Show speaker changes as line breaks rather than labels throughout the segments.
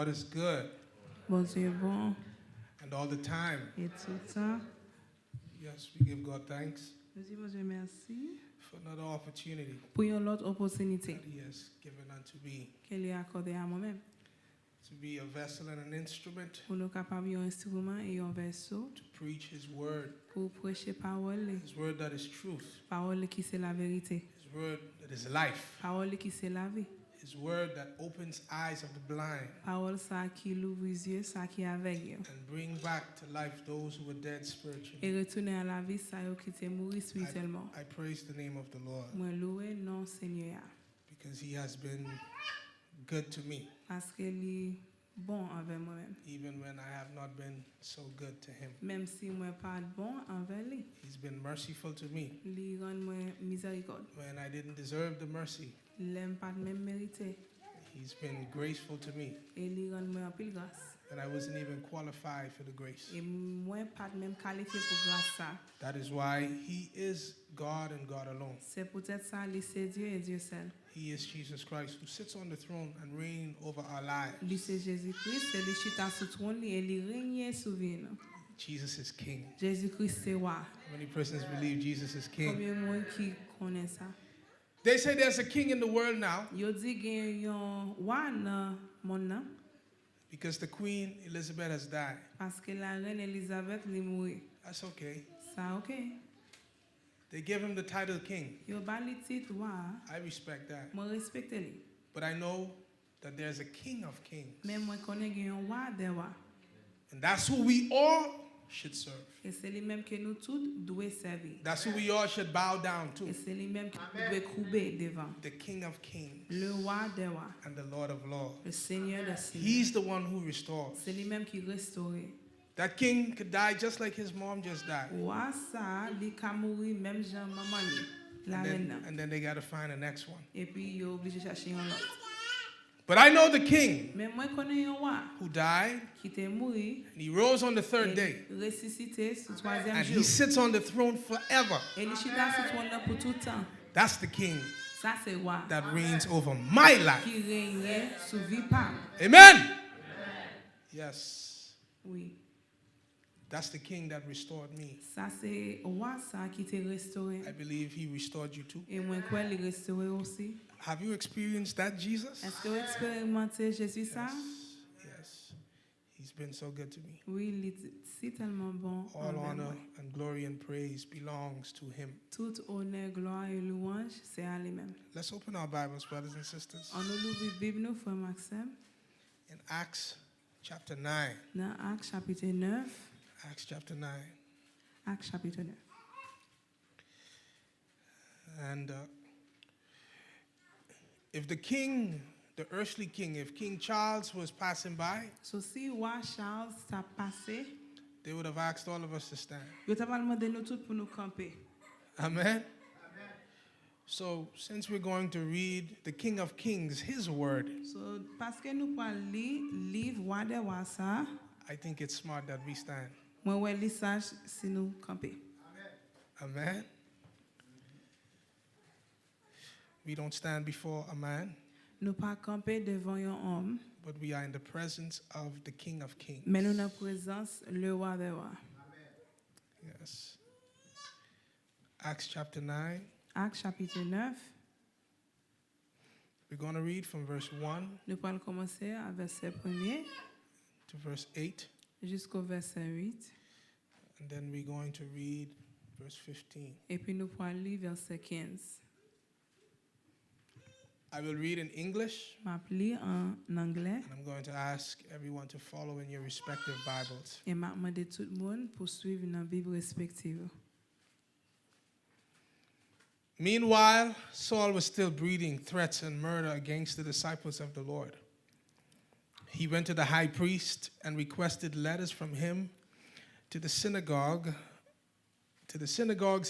God is good.
Bon Dieu est bon.
And all the time.
Et tout le temps.
Yes, we give God thanks
Nous disons Dieu merci
for another opportunity
pour une autre opportunité
that He has given unto me
qu'elle a accordée à moi-même.
to be a vessel and an instrument
Pour nous capables un instrument et un vaisseau
to preach His word.
pour prêcher parole.
His word that is truth.
Parole qui c'est la vérité.
His word that is life.
Parole qui c'est la vie.
His word that opens eyes of the blind
Parole ça qui l'ouvre les yeux, ça qui est aveugle.
and bring back to life those who were dead spiritually.
Et retourner à la vie ça qui était mort spirituellement.
I praise the name of the Lord
Moi louer non Seigneur
because He has been good to me,
parce qu'il est bon envers moi-même.
even when I have not been so good to Him.
Même si moi pas bon envers lui,
He's been merciful to me
il rend moi miséricorde.
when I didn't deserve the mercy.
L'aime pas même mérité
He's been graceful to me
et il rend moi en pile grâce.
when I wasn't even qualified for the grace.
Et moi pas même qualifié pour grâce ça.
That is why He is God and God alone.
C'est peut-être ça lui c'est Dieu et Dieu seul.
He is Jesus Christ who sits on the throne and reigns over our lives.
Lui c'est Jésus-Christ, c'est lui chita sur trône et il règne sur nous.
Jesus is King.
Jésus-Christ c'est roi.
How many persons believe Jesus is King?
Combien de monde qui connaît ça?
They say there's a king in the world now
Yo dit gen yon roi dans monde nan
because the Queen Elizabeth has died.
parce que la reine Elisabeth li mouri.
That's okay.
Ça OK.
They give him the title king.
Yo ba li titre roi,
I respect that.
moi respecte li.
But I know that there's a King of kings.
Mais moi connais gen yon roi des rois.
And that's who we all should serve.
Et c'est lui même que nous tous doit servir.
That's who we all should bow down to.
Et c'est lui même qui doit couper devant.
The King of kings
Le roi des rois,
and the Lord of lords.
le Seigneur des seigneurs.
He's the one who restores.
C'est lui même qui restaure.
That king could die just like his mom just died.
Roi ça, li ka mouri même Jean maman li, la reine nan.
And then they got to find the next one.
Et puis yo obligé chercher un autre.
But I know the king
Mais moi connais un roi
who died
qui était mouru.
and he rose on the third day.
Ressuscité sur troisième
And he
jour.
sits on the throne forever.
Et il chita sur trône là pour tout temps.
That's the king
Ça c'est roi
that reigns over my life.
qui règne sur vie pam.
Amen. Yes.
Oui.
That's the king that restored me.
Ça c'est roi ça qui t'a restauré.
I believe he restored you too.
Et moi quoi il restauré aussi.
Have you experienced that Jesus?
Est-ce que vous expérimentez Jésus ça?
Yes. He's been so good to me.
Oui, il est si tellement bon.
All
envers
honor
moi.
and glory and praise belongs to him.
Tout honneur, gloire et louange, c'est à lui-même.
Let's open our Bibles, brothers and sisters.
On nous ouvre la Bible, nous, frère Maxime,
In Acts chapter 9.
dans Actes chapitre 9.
Acts chapter 9.
Actes chapitre 9.
And if the king, the earthly king, if King Charles was passing by,
So si roi Charles t'a passé,
they would have asked all of us to stand.
yo t'a pas demandé nous tous pour nous camper.
Amen. So, since we're going to read the King of Kings, his word,
So parce que nous pas lire livre roi des rois ça,
I think it's smart that we stand.
moi ouais li sage si nous camper.
Amen. We don't stand before a man,
Nous pas camper devant un homme,
but we are in the presence of the King of Kings.
mais nous en présence le roi des rois.
Yes. Acts chapter 9.
Actes chapitre 9.
We're going to read from verse 1
Nous allons commencer à verset 1er
to verse 8,
jusqu'au verset 8.
and then we're going to read verse 15.
Et puis nous allons lire verset 15.
I will read in English,
Je vais en anglais
and I'm going to ask everyone to follow in your respective Bibles.
et je vais demander tout le monde pour suivre dans la Bible respective.
Meanwhile, Saul was still breathing threats and murder against the disciples of the Lord. He went to the high priest and requested letters from him to the synagogues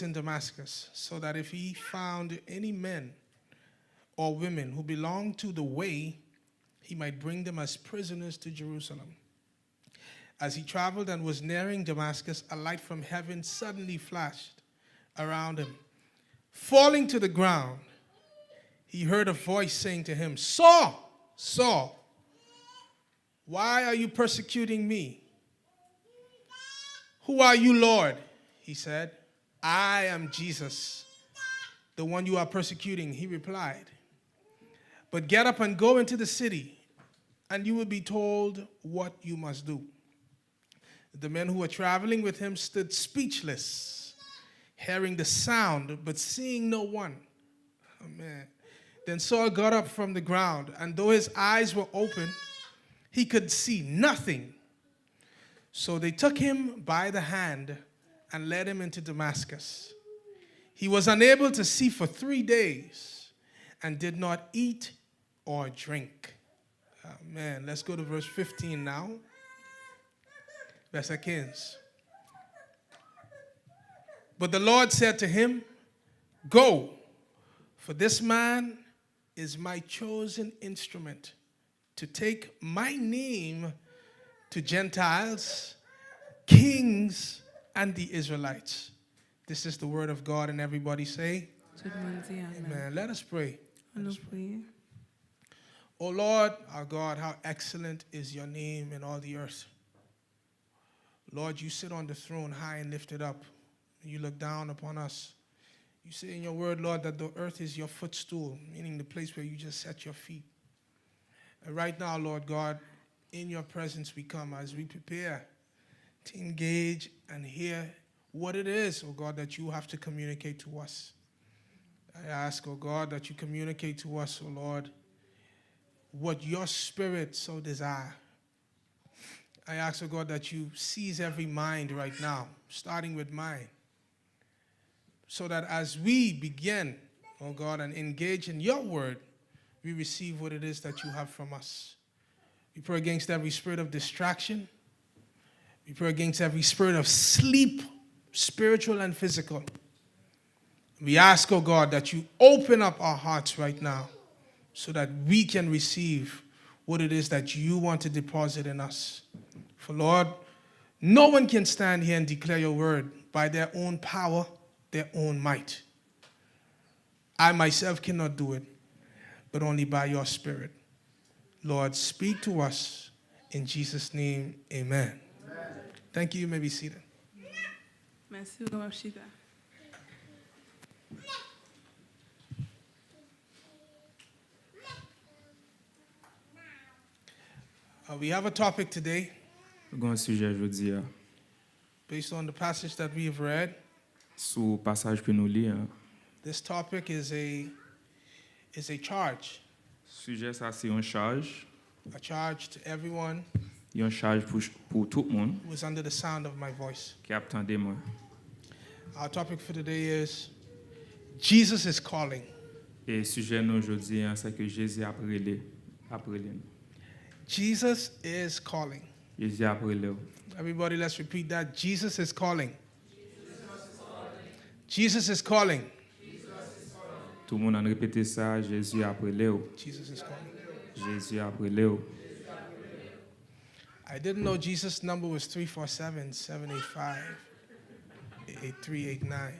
in Damascus, so that if he found any men or women who belonged to the way, he might bring them as prisoners to Jerusalem. As he traveled and was nearing Damascus, a light from heaven suddenly flashed around him. Falling to the ground, he heard a voice saying to him, Saul, Saul, Why are you persecuting me? Who are you, Lord? He said. I am Jesus, the one you are persecuting, he replied. But get up and go into the city, and you will be told what you must do. The men who were traveling with him stood speechless, hearing the sound, but seeing no one. Oh, man. Then Saul got up from the ground, and though his eyes were open, he could see nothing. So they took him by the hand and led him into Damascus. He was unable to see for 3 days and did not eat or drink. Oh, man, let's go to verse 15 now. Verset 15. But the Lord said to him, go, for this man is my chosen instrument to take my name to Gentiles, kings, and the Israelites. This is the word of God, and everybody say, amen. Let us pray. O Lord, our God, how excellent is your name in all the earth. Lord, you sit on the throne high and lifted up. You look down upon us. You say in your word, Lord, that the earth is your footstool, meaning the place where you just set your feet. And right now, Lord God, in your presence we come as we prepare to engage and hear what it is, oh God, that you have to communicate to us. I ask, oh God, that you communicate to us, oh Lord, what your spirit so desire. I ask, oh God, that you seize every mind right now, starting with mine, so that as we begin, oh God, and engage in your word, we receive what it is that you have from us. We pray against every spirit of distraction. We pray against every spirit of sleep, spiritual and physical. We ask, oh God, that you open up our hearts right now so that we can receive what it is that you want to deposit in us. For Lord, no one can stand here and declare your word by their own power, their own might. I myself cannot do it, but only by your spirit. Lord, speak to us. In Jesus' name, amen. Thank you. You may be seated.
Merci.
We have a topic today
Un sujet aujourd'hui
based on the passage that we have read.
sous passage que nous lisons.
This topic is a charge.
Sujet ça c'est une charge,
A charge to everyone
une charge pour tout le monde
who is under the sound of my voice.
qui attend de moi.
Our topic for today is Jesus is calling.
Et sujet nous aujourd'hui c'est que Jésus appelé.
Jesus is calling.
Jésus appelé.
Everybody, let's repeat that. Jesus is calling. Jesus is calling.
Tout le monde a répété ça, Jésus appelé.
Jesus is calling.
Jésus appelé.
I didn't know Jesus' number was 347-785-8389.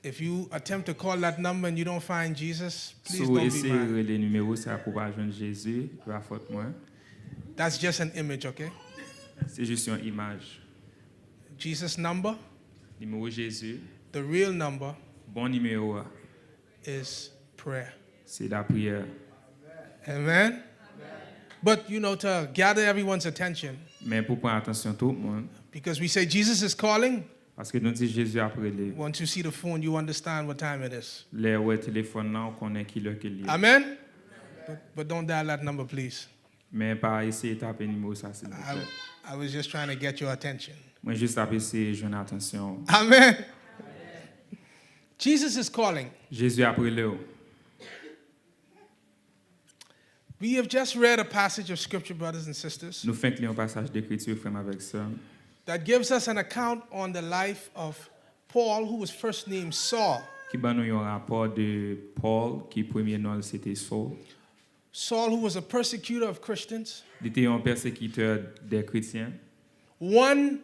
If you attempt to call that number and you don't find Jesus, please
Si
don't be
essayez
mad.
les numéros ça pour pas joindre Jésus, va faute moi.
That's just an image, okay?
C'est juste une image.
Jesus' number,
Numéro Jésus,
the real number,
bon numéro,
is prayer.
c'est la prière.
Amen? But, you know, to gather everyone's attention,
Mais pour prendre attention tout le monde,
because we say Jesus is calling,
parce que nous dit Jésus appelé.
once you see the phone, you understand what time it is.
Les ouais téléphone là, on connaît qui l'heure qu'il est.
Amen? But don't dial that number, please.
Mais pas essayer de taper numéro ça s'il vous plaît.
I was just trying to get your attention.
Moi juste taper essayer joindre attention.
Amen? Jesus is calling.
Jésus appelé.
We have just read a passage of scripture, brothers and sisters,
Nous faisons un passage d'écriture frère avec ça
that gives us an account on the life of Paul, who was first named Saul.
qui ba nous un rapport de Paul qui premier nom c'était Saul.
Saul, who was a persecutor of Christians,
Il était un persécuteur des chrétiens.
one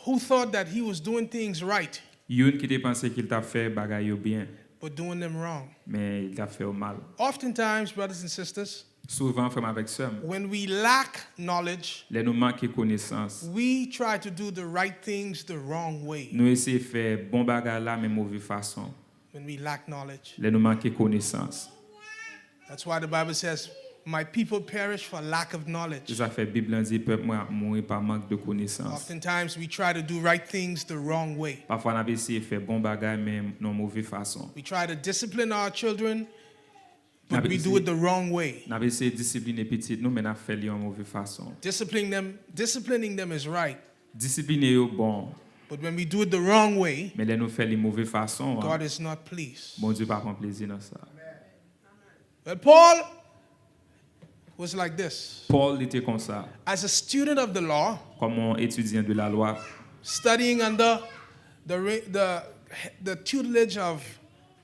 who thought that he was doing things right,
Yon qui était pensé qu'il t'a fait bagaille bien,
but doing them wrong.
mais il t'a fait au mal.
Oftentimes, brothers and sisters,
Souvent, frère avec sœur,
when we lack knowledge,
les nous manquons connaissance.
we try to do the right things the wrong way.
Nous essayons de faire bon bagage là, mais mauvaise façon.
When we lack knowledge.
Les nous manquons connaissance.
That's why the Bible says, my people perish for lack of knowledge.
Ça fait Bible dit peuple mourir par manque de connaissance.
Oftentimes we try to do right things the wrong way.
Parfois on a essayé de faire bon bagage mais non mauvaise façon.
We try to discipline our children, but we do it the wrong way.
On a essayé de discipliner petit nous mais on a fait li en mauvaise façon.
Disciplining them is right.
Discipliner yo bon.
But when we do it the wrong way,
Mais les nous fait les mauvaises façons.
God is not pleased.
Bon Dieu pas prend plaisir dans ça.
But Paul was like this.
Paul était comme ça.
As a student of the law,
Comme un étudiant de la loi,
studying under the tutelage of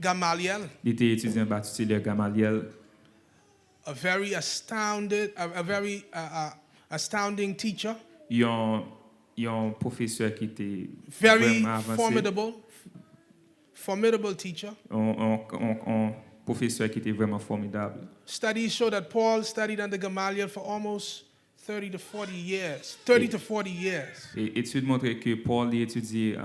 Gamaliel,
il était étudiant baptisé de Gamaliel,
a very astounding teacher,
un professeur qui était
very
vraiment avancé.
formidable teacher.
Un professeur qui était vraiment formidable.
Studies show that Paul studied under Gamaliel for almost 30 to 40 years. 30 to 40 years.
Et études montrent que Paul a étudié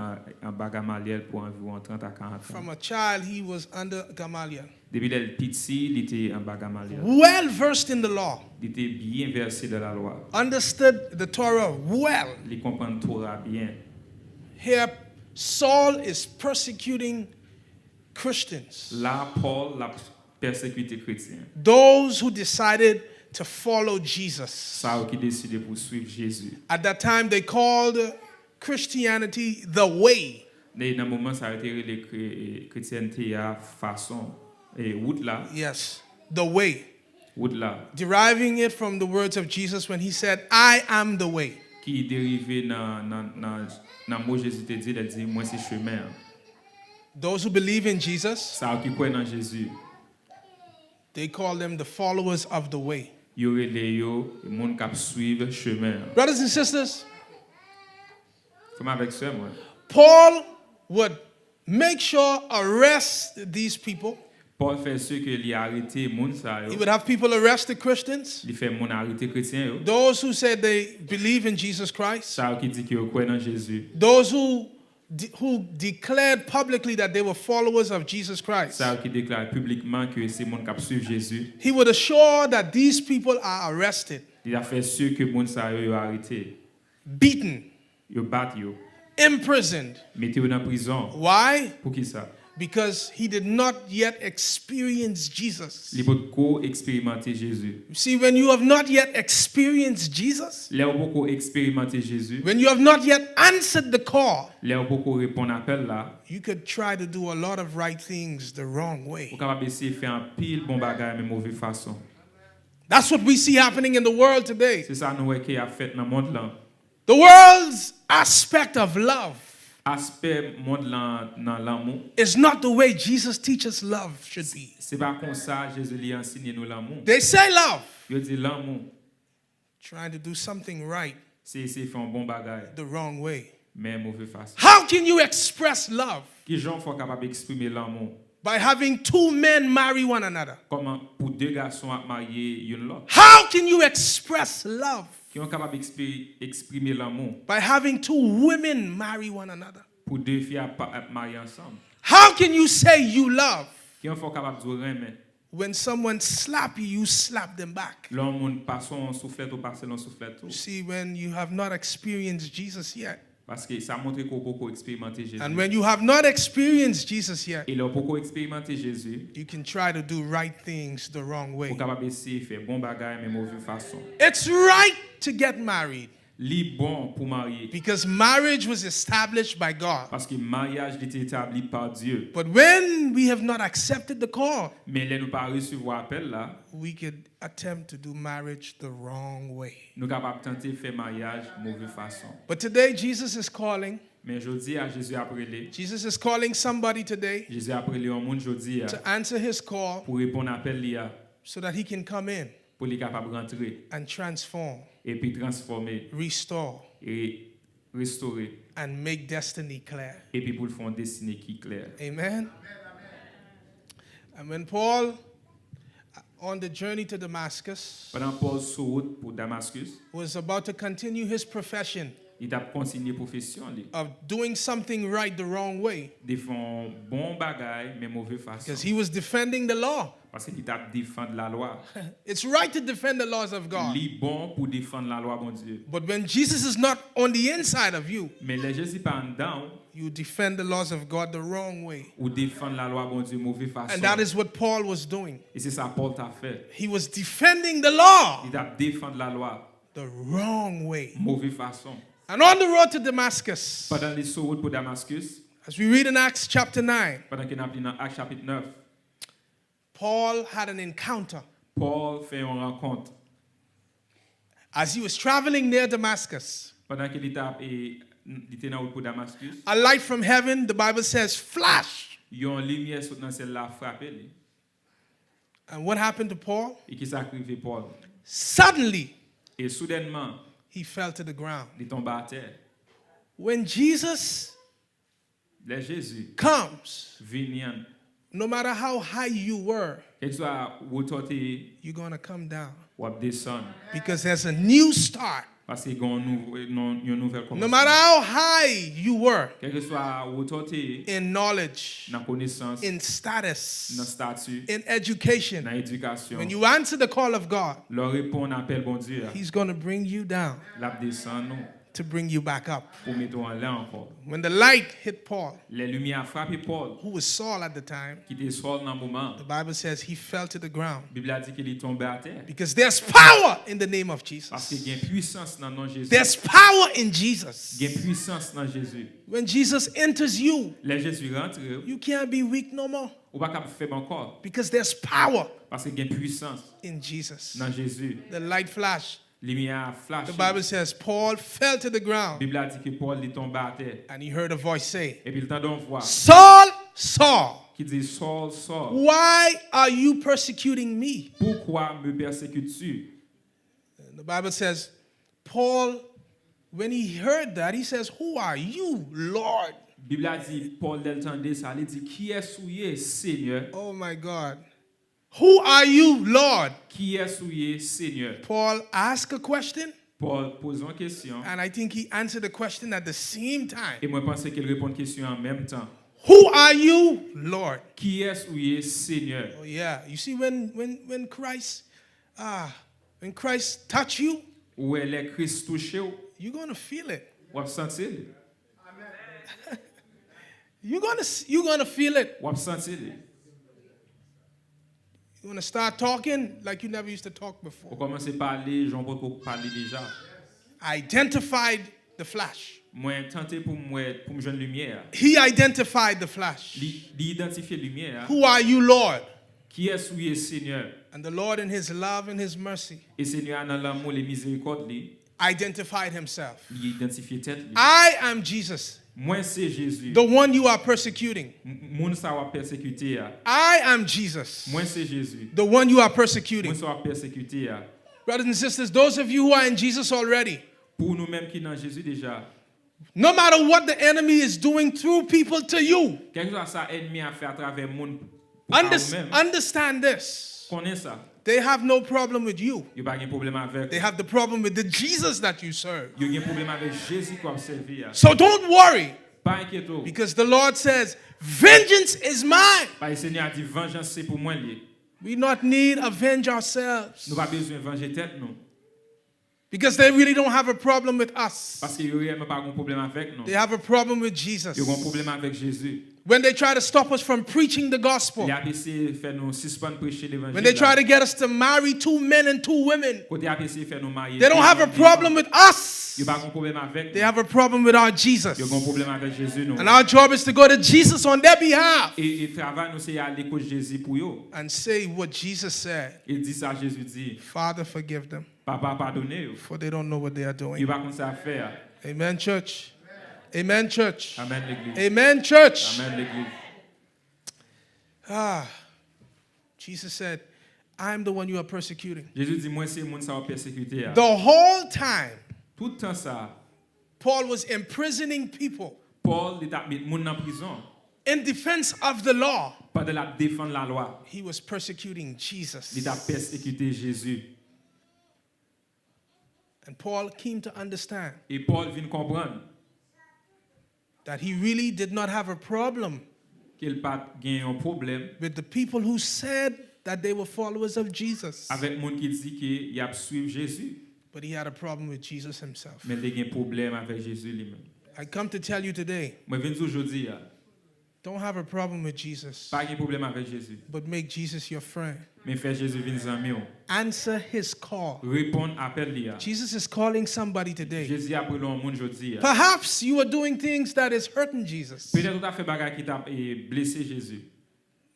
en bas Gamaliel pour environ 30 à 40 ans.
From a child, he was under Gamaliel.
Depuis le petit, il était en bas Gamaliel.
Well versed in the law.
Il était bien versé dans la loi.
Understood the Torah well.
Il comprend Torah bien.
Here, Saul is persecuting Christians.
Là, Paul l'a persécuté chrétien.
Those who decided to follow Jesus.
Ça qui décidé pour suivre Jésus.
At that time, they called Christianity the way.
Mais dans le moment, ça a été les chrétienté à façon et route là.
Yes, the way.
Route là.
Deriving it from the words of Jesus when he said, I am the way.
Qui est dérivé dans mot Jésus te dit, il dit moi c'est chemin.
Those who believe in Jesus,
Ça qui croit dans Jésus.
they call them the followers of the way.
Yo relé yo, monde qui suivre chemin.
Brothers and sisters,
Comme avec ça moi.
Paul would make sure arrest these people.
Paul fait ce que il a arrêté monde ça
He
yo.
would have people arrest the Christians,
Il fait monde arrêter chrétien yo.
those who said they believe in Jesus Christ,
Ça qui dit que yo croit dans Jésus.
those who declared publicly that they were followers of Jesus Christ.
Ça qui déclare publiquement que c'est monde qui suivre Jésus.
He would assure that these people are arrested,
Il a fait ce que monde ça yo arrêté.
beaten,
Yo bat yo.
imprisoned.
Mettez-vous dans prison.
Why?
Pour qui ça?
Because he did not yet experience Jesus.
Il peut co expérimenter Jésus.
You see, when you have not yet experienced Jesus,
Là on peut expérimenter Jésus.
when you have not yet answered the call,
Là on peut répondre appel là.
you could try to do a lot of right things the wrong
Ou
way.
capable essayer faire un pile bon bagage mais mauvaise façon.
That's what we see happening in the world today.
C'est ça nous qui a fait dans monde là.
The world's aspect of love
Aspect monde là dans l'amour.
is not the way Jesus teaches love should be.
C'est pas comme ça Jésus lui a enseigné nous l'amour.
They say love,
Il dit l'amour
trying to do something right
c'est essayer faire un bon bagage
the wrong way.
mais mauvaise façon.
How can you express love?
Qui gens faut capable exprimer l'amour?
By having two men marry one another.
Comment pour deux garçons à marier une l'autre?
How can you express love?
Qui sont capables exprimer l'amour
By having two women marry one another.
pour deux filles à marier ensemble?
How can you say you love
Qui sont capables de dire mais
when someone slap you, you slap them back?
l'homme passe en soufflette ou passe en soufflette
You see, when you have not experienced Jesus yet,
parce que ça montre qu'on peut expérimenter Jésus.
and when you have not experienced Jesus yet,
Et là on peut expérimenter Jésus.
you can try to do right things the wrong way.
Pour capable essayer faire bon bagage mais mauvaise façon.
It's right to get married
Li bon pour marier
because marriage was established by God.
parce que mariage est établi par Dieu.
But when we have not accepted the call,
Mais là nous pas recevoir appel là,
we could attempt to do marriage the wrong way.
nous capable tenter faire mariage mauvaise façon.
But today, Jesus is calling.
Mais je dis à Jésus appelé.
Jesus is calling somebody today
Jésus appelé un monde jodi
to answer his call
pour répondre à appel là
so that he can come in
pour les capable rentrer
and transform,
et puis transformer
restore,
et restaurer
and make destiny clear.
et puis pour le faire destinée qui claire.
Amen. And when Paul on the journey to Damascus,
pendant Paul sur route pour Damascus,
was about to continue his profession
il a continué profession li.
of doing something right the wrong way,
Ils font bon bagay mais mauvais façon.
because he was defending the law.
Parce qu'il t'a défendre la loi.
It's right to defend the laws of God.
Li bon pour défendre la loi bon Dieu.
But when Jesus is not on the inside of you,
Mais les Jésus pas en dedans
you defend the laws of God the wrong way.
ou défendre la loi bon Dieu mauvais façon.
And that is what Paul was doing.
Et c'est ça Paul t'a fait.
He was defending the law
Il t'a défendre la loi
the wrong way.
mauvais façon.
And on the road to Damascus,
Pendant les sur route pour Damascus,
as we read in Acts chapter 9,
pendant qu'il a pris dans Actes chapitre 9,
Paul had an encounter.
Paul fait une rencontre.
As he was traveling near Damascus,
Pendant qu'il était dans route pour Damascus,
a light from heaven, the Bible says, flashed.
il y a une lumière sur dans celle-là frappé lui.
And what happened to Paul?
Et qui s'acrivait Paul.
Suddenly,
Et soudainement,
he fell to the ground.
il tombe à terre.
When Jesus
Les Jésus
comes,
viennent.
no matter how high you were,
Quel soit hauteur
you're going to come down,
ou descendre.
because there's a new start.
Parce qu'il y a une nouvelle
No
commencement.
matter how high you were
Quel que soit hauteur
in knowledge,
dans connaissance,
in
dans
status,
statut,
in education,
dans éducation,
when you answer the call of God,
leur répond à appel bon Dieu,
He's going to bring you down
la descend nous
to bring you back up.
pour mettre en l'air encore.
When the light hit Paul,
Les lumières frappent Paul,
who was Saul at the time,
qui était sol dans le moment.
the Bible says he fell to the ground.
La Bible a dit qu'il est tombé à terre.
Because there's power in the name of
Parce qu'il
Jesus.
y a une puissance dans le nom de Jésus.
There's power in Jesus.
Il y a une puissance dans Jésus.
When Jesus enters you,
Les Jésus rentre,
you can't be weak no more.
ou pas capable de faire encore.
Because there's power
Parce qu'il y a une puissance
in Jesus.
dans Jésus.
The light flashed.
Lumière flash.
The Bible says Paul fell to the
La
ground
Bible a dit que Paul est tombé à terre.
and he heard a voice say,
Et puis il entend une voix
Saul, Saul,
qui dit Saul, Saul,
why are you persecuting me?
pourquoi me persécutes-tu?
And the Bible says, Paul, when he heard that, he says, who are you, Lord?
La Bible a dit Paul l'entendait ça, il dit qui est souillé Seigneur?
Oh my God. Who are you, Lord?
Qui est souillé Seigneur?
Paul asked a question,
Paul pose une question
and I think he answered the question at the same time.
et moi je pense qu'il répond à la question en même temps.
Who are you, Lord?
Qui est souillé Seigneur?
Oh yeah. You see, when Christ touch you,
Où est le Christ touché ou
you're gonna feel it.
ou sentir?
You're gonna feel it.
Ou sentir?
You're gonna start talking like you never used to talk
Ou
before.
commencer à parler, j'en peux parler déjà.
Identified the flash.
Moi tenté pour me joindre lumière.
He identified the flash.
L'identifier lumière.
Who are you, Lord?
Qui est souillé Seigneur?
And the Lord, in his love and his mercy,
Et Seigneur dans l'amour et miséricorde
identified himself.
l'identifier tête lui.
I am Jesus,
Moi c'est Jésus.
the one you are persecuting.
Moun sa va persécuter.
I am Jesus,
Moi c'est Jésus.
the one you are
Moun
persecuting.
sa va persécuter.
Brothers and sisters, those of you who are in Jesus already,
Pour nous-mêmes qui dans Jésus déjà.
no matter what the enemy is doing through people to you,
Quel que soit ça ennemi a fait à travers monde
understand this.
Connais ça.
They have no problem with you.
Il pas de problème avec.
They have the problem with the Jesus that you serve.
Il y a un problème avec Jésus qu'on servi.
So don't worry,
Pas inquiéto.
because the Lord says, vengeance is mine.
Parce que le Seigneur a dit vengeance c'est pour moi lié.
We not need avenge ourselves,
Nous pas besoin de venger tête nous.
because they really don't have a problem with us.
Parce que il y a pas un problème avec nous.
They have a problem with
Il y a un
Jesus.
problème avec Jésus.
When they try to stop us from preaching the gospel,
Il a essayé de faire nous suspendre prêcher l'évangile.
when they try to get us to marry 2 men and 2 women,
Côté a essayé de faire nous marier.
they don't have a problem with us.
Il y a pas un problème avec.
They have a problem with our
Il y a
Jesus.
un problème avec Jésus nous.
And our job is to go to Jesus on their behalf
Et travail nous c'est aller côté Jésus pour eux.
and say what Jesus said.
Il dit ça Jésus dit
Father, forgive them,
papa pardonnez eux.
for they don't know what they are
Il
doing.
va comme ça faire.
Amen, church. Amen, church.
Amen l'église.
Amen, church.
Amen l'église.
Jesus said, I'm the one you are persecuting.
Jésus dit moi c'est monde ça va persécuter.
The whole time,
Tout le temps ça
Paul was imprisoning people
Paul il a mis monde en prison.
in defense of the law,
pendant la défendre la loi,
he was persecuting Jesus.
il a persécuté Jésus.
And Paul came to understand
Et Paul vient comprendre
that he really did not have a problem
qu'il pas gagne un problème
with the people who said that they were followers of Jesus.
avec monde qui dit qu'il y a suivre Jésus,
But he had a problem with Jesus himself.
mais il y a un problème avec Jésus lui-même.
I come to tell you today,
Moi viens aujourd'hui,
don't have a problem with Jesus,
pas de problème avec Jésus,
but make Jesus your friend.
mais faire Jésus venir zanmiw.
Answer his call.
Répondre appel li.
Jesus is calling somebody today.
Jésus a pris le monde aujourd'hui.
Perhaps you are doing things that is hurting Jesus.
Peut-être tu as fait bagarre qui t'a blessé Jésus.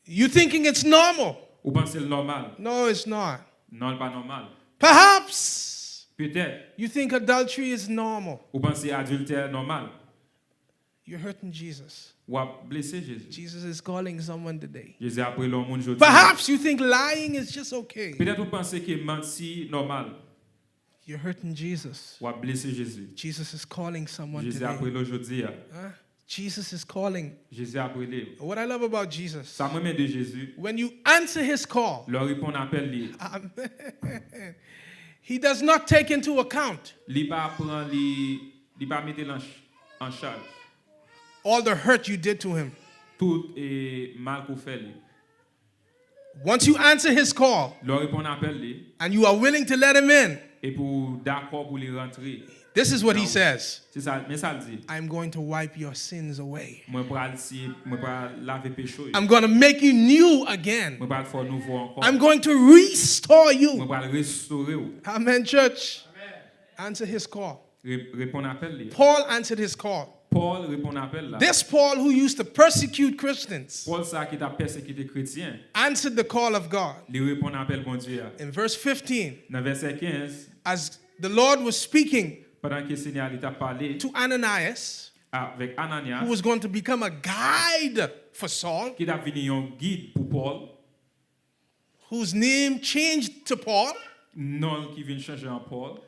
You thinking it's normal.
Ou pensez le normal?
No, it's not.
Non, pas normal.
Perhaps
Peut-être.
you think adultery is normal.
Ou pensez adultère normal.
You're hurting Jesus.
Ou a blessé Jésus.
Jesus is calling someone today.
Jésus a pris le monde aujourd'hui.
Perhaps you think lying is just okay.
Peut-être vous pensez que mentir normal.
You're hurting Jesus.
Ou a blessé Jésus.
Jesus is calling someone
Jésus a
today.
pris l'aujourd'hui.
Huh? Jesus is calling.
Jésus a pris lui.
What I love about Jesus,
Ça me met de Jésus.
when you answer his call,
Leur répond appel li.
amen, he does not take into account
Li pas prend li pas mettre en charge.
all the hurt you did to him.
Tout est mal qu'on fait li.
Once you answer his call
Leur répond appel li
and you are willing to let him in,
et pour d'accord pour les rentrer.
this is what he says.
C'est ça, mais ça le dit.
I'm going to wipe your sins away.
Moi pour laver péché.
I'm going to make you new again.
Moi pas faire nouveau encore.
I'm going to restore
Moi
you.
pas restaurer.
Amen, church. Answer his call.
Répond appel li.
Paul answered his call.
Paul répond appel là.
This Paul who used to persecute Christians
Paul ça qui t'a persécuté chrétien.
answered the call of God.
Il répond appel bon Dieu.
In verse 15,
Dans verset 15,
as the Lord was speaking
pendant que le Seigneur il t'a parlé
to Ananias,
avec
who
Ananias,
was going to become a guide for Saul,
qui t'a venu un guide pour Paul,
whose name changed to Paul,
non qui vient changer en Paul.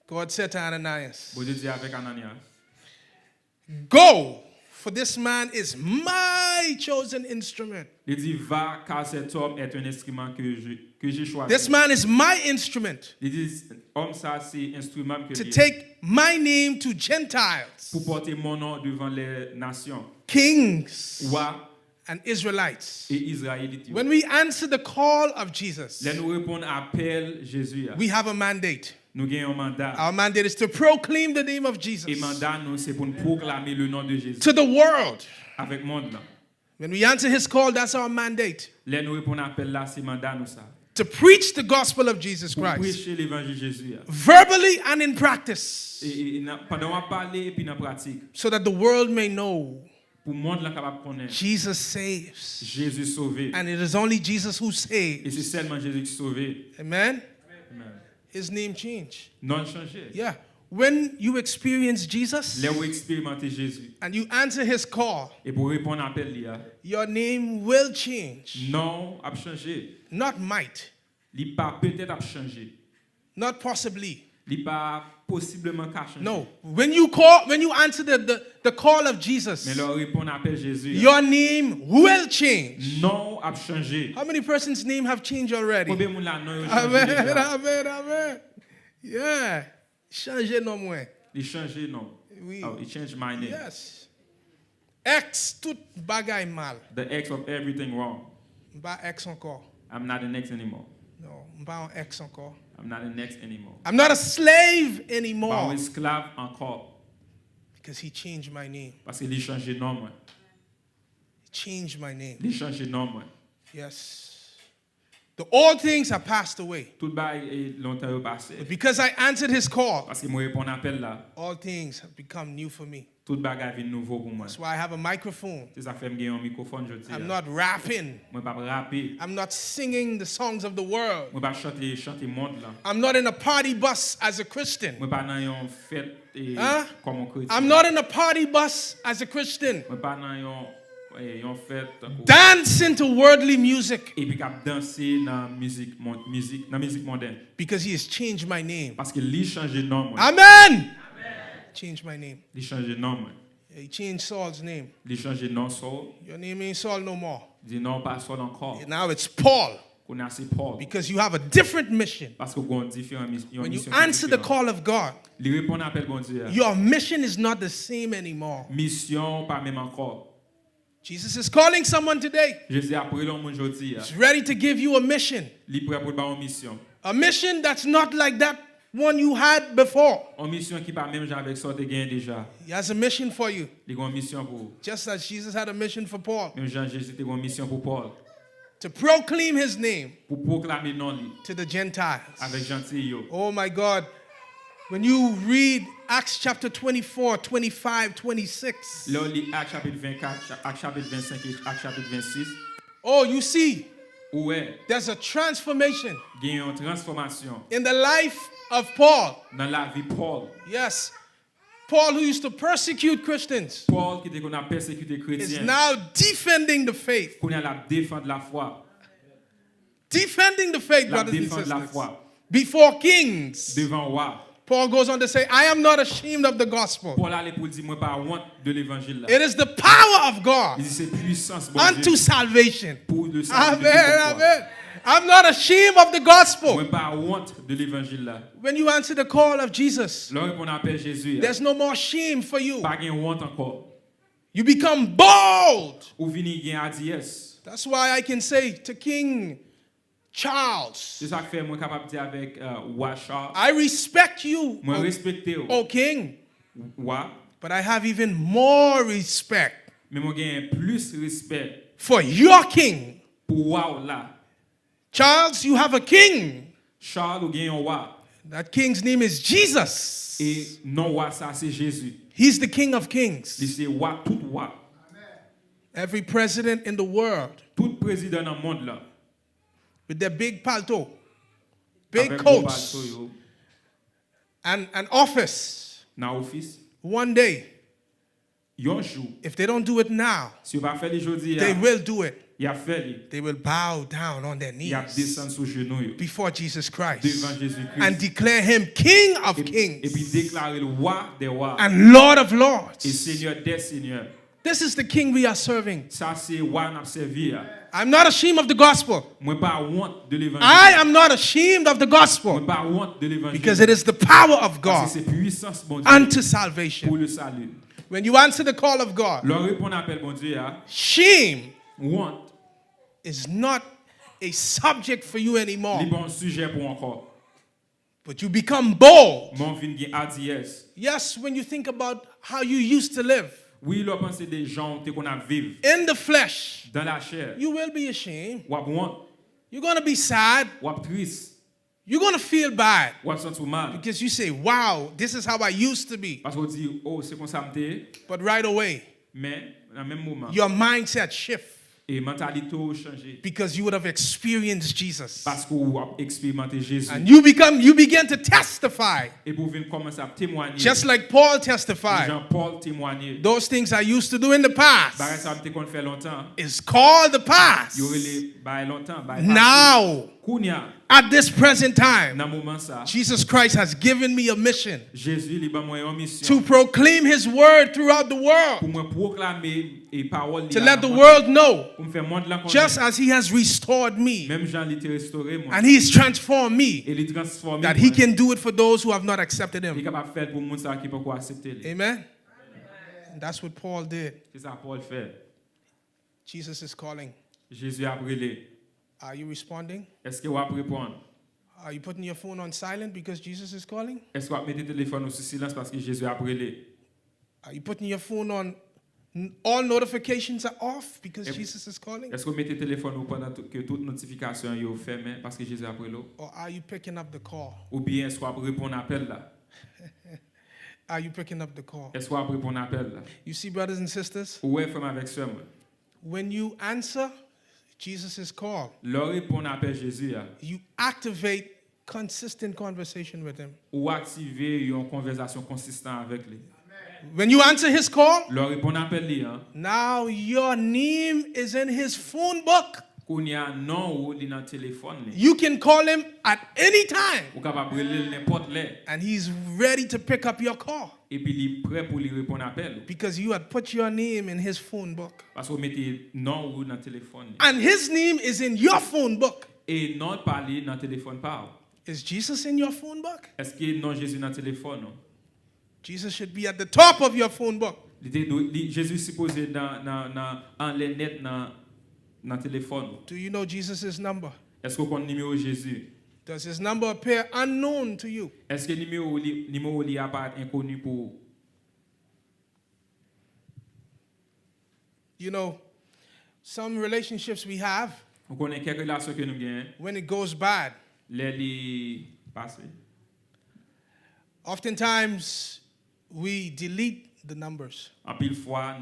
God said to Ananias,
Bon Dieu dit avec Ananias,
go, for this man is my chosen instrument.
il dit va car cet homme est un instrument que j'ai choisi.
This man is my instrument
Il dit homme ça c'est instrument que
to
j'ai
take my name to Gentiles,
pour porter mon nom devant les nations,
kings,
rois
and Israelites.
et Israélites.
When we answer the call of Jesus,
Là nous répondons à appel Jésus.
we have a mandate.
Nous gagnons un mandat.
Our mandate is to proclaim the name of
Et
Jesus
mandat nous c'est pour nous proclamer le nom de Jésus
to the world.
avec monde là.
When we answer his call, that's our mandate.
Là nous répondons à appel là c'est mandat nous ça.
To preach the gospel of Jesus
Pour
Christ,
prêcher l'évangile de Jésus.
verbally and in practice,
Pendant on parler et puis dans pratique
so that the world may know
pour monde là capable connaître
Jesus saves.
Jésus sauvé.
And it is only Jesus who
Et c'est
saves.
seulement Jésus qui sauvé.
Amen?
Amen.
His name changed.
Non changé.
Yeah. When you experience Jesus
Là où expérimenter Jésus
and you answer his call,
et pour répondre à appel là,
your name will change.
non a changé.
Not might,
Il pas peut-être a changé.
not possibly.
Il pas possiblement qu'a changé.
No. When you answer the call of Jesus,
Mais leur répondre à appel Jésus.
your name will change.
Non a changé.
How many persons' name have changed already?
Combien moun là non yo changé
Amen,
déjà?
amen, amen. Yeah. Changer non moins.
Il changé non.
Oui.
Oh, he changed my name.
Yes. X tout bagay mal.
The X of everything wrong.
Mba X encore.
I'm not an X anymore.
No, mba on X encore.
I'm not an X anymore.
I'm not a slave
Pas
anymore
un esclave encore.
because he changed my name.
Parce qu'il a changé nom moi.
He changed my name.
Il a changé nom moi.
Yes. The old things have passed away.
Tout bail est longtemps passé.
But because I answered his call,
Parce que moi répondre appel là,
all things have become new for me.
tout bagage vient nouveau pour moi.
That's why I have a microphone.
C'est ça fait me gagner un microphone je dis.
I'm not rapping.
Moi pas rapper.
I'm not singing the songs of the world.
Moi pas chanter monde là.
I'm not in a party bus as a Christian.
Moi pas dans une fête
Hein?
comme un chrétien.
I'm not in a party bus as a Christian.
Moi pas dans une fête
Dancing to worldly music
et puis cap danser dans musique moderne
because he has changed my name.
parce que lui changer nom moi.
Amen. Change my name.
Il changer nom moi.
He changed Saul's name.
Il change nom Saul.
Your name ain't Saul no more.
Dit non pas Saul encore.
Now it's Paul.
Qu'on a c'est Paul.
Because you have a different mission.
Parce que vous avez différentes missions.
When you answer the call of God,
Il répond à l'appel bon Dieu.
your mission is not the same anymore.
Mission pas même encore.
Jesus is calling someone today.
Jésus a pris l'homme aujourd'hui.
He's ready to give you a mission.
Il prêt pour une mission.
A mission that's not like that one you had before.
Une mission qui pas même avec ça te gagne déjà.
He has a mission for you.
Il a une mission pour vous.
Just as Jesus had a mission for Paul.
Même Jean Jésus a une mission pour Paul.
To proclaim his name
Pour proclamer non lui
to the Gentiles.
avec gentil yo.
Oh my God. When you read Acts chapter 24, 25, 26.
Là on lit Actes chapitre 24, Actes chapitre 25 et Actes chapitre 26.
Oh, you see,
Ouais,
there's a transformation
il y a une transformation
in the life of Paul.
dans la vie Paul.
Yes. Paul, who used to persecute Christians,
Paul qui était qu'on a persécuté
is
chrétiens.
now defending the faith.
Qu'on a la défendre la foi.
Defending the faith,
La
brothers and
défendre la
sisters.
foi
Before kings.
devant roi.
Paul goes on to say, I am not ashamed of the gospel.
Paul allait pour dire moi pas honte de l'évangile là.
It is the power of
Il
God
dit c'est puissance bon
unto
Dieu
salvation.
pour le salut.
Amen, amen. I'm not ashamed of the gospel.
Moi pas honte de l'évangile là.
When you answer the call of Jesus,
Lorsqu'on appelle Jésus,
there's no more shame for you.
pas gain honte encore.
You become bold.
Ou vini gain adiès.
That's why I can say to King Charles,
C'est ça que fait moi capable de dire avec roi Charles.
I respect you,
Moi respecter
O King,
roi,
but I have even more respect
mais moi gain plus respect
for your king.
pour roi là.
Charles, you have a king.
Charles ou gain un roi
That king's name is Jesus.
et non roi ça c'est Jésus.
He's the King of Kings.
Il c'est roi tout roi.
Every president in the world
Tout président dans le monde là.
with their big palto, big
avec gros
coats,
palto yo,
and an office.
dans office.
One day,
Yon jour,
if they don't do it now,
si on va faire les aujourd'hui,
they will do it.
il a fait li.
They will bow down on their
Il a
knees
descendu sur genoux yo,
before Jesus Christ
devant Jésus-Christ.
and declare him King of
Et puis
Kings
déclarer le roi des rois
and Lord of
et
Lords.
Seigneur des seigneurs.
This is the King we are serving.
Ça c'est roi n'a servi.
I'm not ashamed of the gospel.
Moi pas honte de l'évangile.
I am not ashamed of the
Moi
gospel
pas honte de l'évangile.
because it is the power of
Parce
God
que c'est puissance bon Dieu
unto
pour
salvation.
le salut.
When you answer the call of God,
Leur répond appel bon Dieu
shame
honte,
is not a subject for you anymore,
li bon sujet pour encore.
but you become bold.
Mon vin gen adiès.
Yes, when you think about how you used to live
Oui, l'on pense des gens qu'on a vivre
in the flesh,
dans la chair.
you will be ashamed.
Ou ap honte,
You're going to be sad.
ou ap triste,
You're going to feel bad
ou ap sentir mal.
because you say, wow, this is how I used to be.
Parce qu'on dit, oh, c'est comme ça m'était,
But right away,
mais dans le même moment,
your mindset shifts
et mentalité a changé.
because you would have experienced Jesus.
Parce qu'on a expérimenté Jésus.
And you begin to testify,
Et pour venir commencer à témoigner.
just like Paul testified.
Jean-Paul témoigner.
Those things I used to do in the past
Barre ça m'était qu'on fait longtemps.
is called the past.
Il y aurait les bail longtemps, bail
Now,
Kounia,
at this present time,
dans moment ça,
Jesus Christ has given me a mission
Jésus li ba moi une
to
mission
proclaim his word throughout the
pour
world,
moi proclamer et parole
to let the world know,
pour me faire monde là
just as he has restored me
même Jean li te restauré moi
and he's transformed me,
et li transformer
that he can do it for those who have not accepted
il
him.
capable faire pour monde ça qui peut accepter li.
Amen. And that's what Paul did.
C'est ça Paul fait.
Jesus is calling.
Jésus a brûlé.
Are you responding?
Est-ce que vous avez répondre?
Are you putting your phone on silent because Jesus is calling?
Est-ce que vous mettez le téléphone sous silence parce que Jésus a brûlé?
Are you putting your phone on all notifications are off because Jesus is calling?
Est-ce que vous mettez le téléphone pendant que toute notification est fermée parce que Jésus a brûlé?
Or are you picking up the call?
Ou bien est-ce que vous répondre à l'appel là?
Are you picking up the call?
Est-ce que vous répondre à l'appel là?
You see, brothers and sisters,
Ou est femme avec sœur moi?
when you answer Jesus' call,
Leur répondre à l'appel Jésus
you activate consistent conversation with him.
ou activer une conversation consistante avec lui.
When you answer his call,
Leur répondre à l'appel lui
now your name is in his phone book.
Qu'on y a non ou li dans téléphone.
You can call him at any time,
Ou capable brûler n'importe l'heure.
and he's ready to pick up your call
Et puis il est prêt pour lui répondre appel.
because you had put your name in his phone book.
Parce qu'on mettez non ou dans téléphone.
And his name is in your phone book.
Et non parler dans téléphone pas.
Is Jesus in your phone book?
Est-ce que non Jésus dans téléphone?
Jesus should be at the top of your phone book.
Jésus supposé dans en les net dans téléphone.
Do you know Jesus' number?
Est-ce qu'on connaît numéro Jésus?
Does his number appear unknown to you?
Est-ce que numéro li apparaît inconnu pour?
You know, some relationships we have,
On connaît quelques relations que nous gagnons.
when it goes bad,
Les li passé.
oftentimes we delete the numbers
En pile fois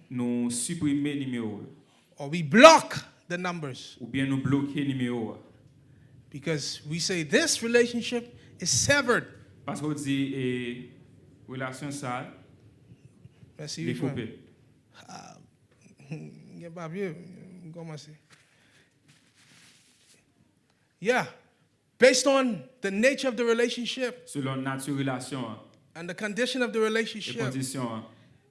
nous supprimer numéro
or we block the numbers
ou bien nous bloquer numéro
because we say this relationship is severed.
parce qu'on dit relation ça
Merci.
les couper.
Yeah. Based on the nature of the relationship
Selon nature relation
and the condition of the
et
relationship,
conditions,